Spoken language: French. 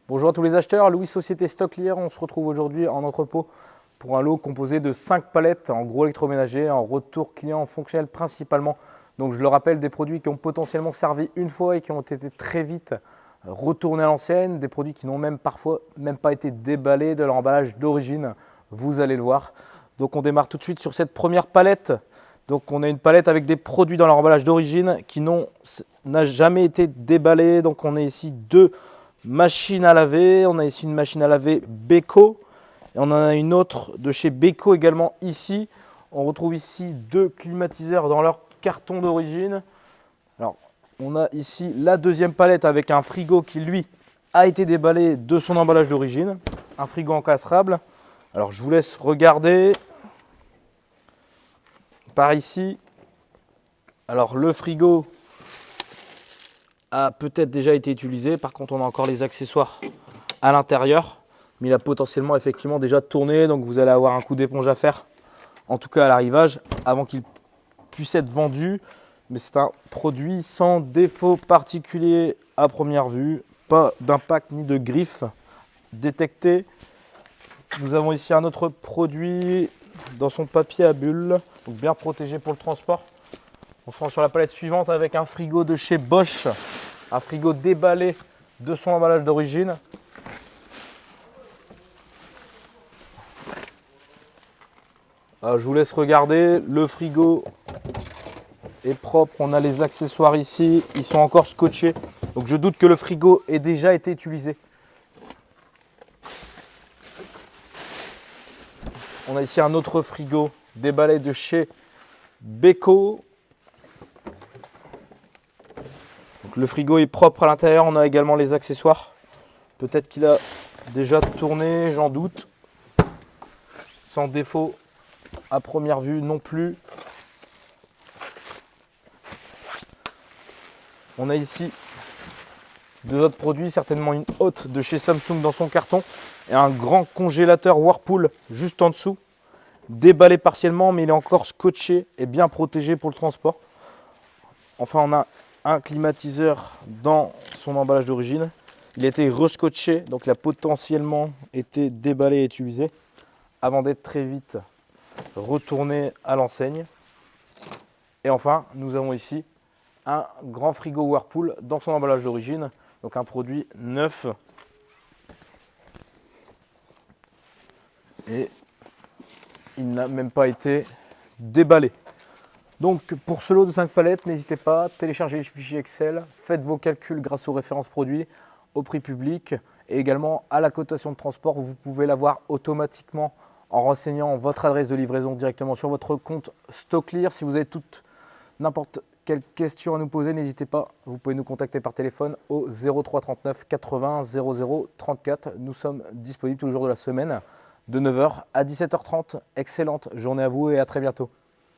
Bonjour à tous les acheteurs, Louis Société Stocklier. On se retrouve aujourd'hui en entrepôt pour un lot composé de 5 palettes en gros électroménager, en retour client fonctionnel principalement. Donc je le rappelle, des produits qui ont potentiellement servi une fois et qui ont été très vite retournés à l'ancienne, des produits qui n'ont même parfois même pas été déballés de leur emballage d'origine, vous allez le voir. Donc on démarre tout de suite sur cette première palette. Donc on a une palette avec des produits dans leur emballage d'origine qui n'ont jamais été déballés. Donc on a ici deux machine à laver, on a ici une machine à laver Beko et on en a une autre de chez Beko également ici. On retrouve ici deux climatiseurs dans leur carton d'origine. Alors on a ici la deuxième palette avec un frigo qui lui a été déballé de son emballage d'origine, un frigo encastrable. Alors je vous laisse regarder par ici. Alors le frigo a peut-être déjà été utilisé. Par contre, on a encore les accessoires à l'intérieur. Mais il a potentiellement effectivement déjà tourné. Donc vous allez avoir un coup d'éponge à faire. En tout cas à l'arrivage, avant qu'il puisse être vendu. Mais c'est un produit sans défaut particulier à première vue. Pas d'impact ni de griffe détecté. Nous avons ici un autre produit dans son papier à bulles. Donc bien protégé pour le transport. On se rend sur la palette suivante avec un frigo de chez Bosch. Un frigo déballé de son emballage d'origine. Je vous laisse regarder. Le frigo est propre. On a les accessoires ici. Ils sont encore scotchés. Donc je doute que le frigo ait déjà été utilisé. On a ici un autre frigo déballé de chez Beko. Donc le frigo est propre à l'intérieur. On a également les accessoires. Peut-être qu'il a déjà tourné, j'en doute. Sans défaut à première vue non plus. On a ici deux autres produits, certainement une hotte de chez Samsung dans son carton et un grand congélateur Whirlpool juste en dessous. Déballé partiellement, mais il est encore scotché et bien protégé pour le transport. Enfin, on a un climatiseur dans son emballage d'origine. Il a été rescotché, donc il a potentiellement été déballé et utilisé avant d'être très vite retourné à l'enseigne. Et enfin, nous avons ici un grand frigo Whirlpool dans son emballage d'origine, donc un produit neuf. Et il n'a même pas été déballé. Donc pour ce lot de 5 palettes, n'hésitez pas, téléchargez les fichiers Excel, faites vos calculs grâce aux références produits, au prix public et également à la cotation de transport. Vous pouvez l'avoir automatiquement en renseignant votre adresse de livraison directement sur votre compte Stocklier. Si vous avez n'importe quelle question à nous poser, n'hésitez pas, vous pouvez nous contacter par téléphone au 03 39 80 00 34. Nous sommes disponibles tous les jours de la semaine de 9 h à 17 h 30. Excellente journée à vous et à très bientôt.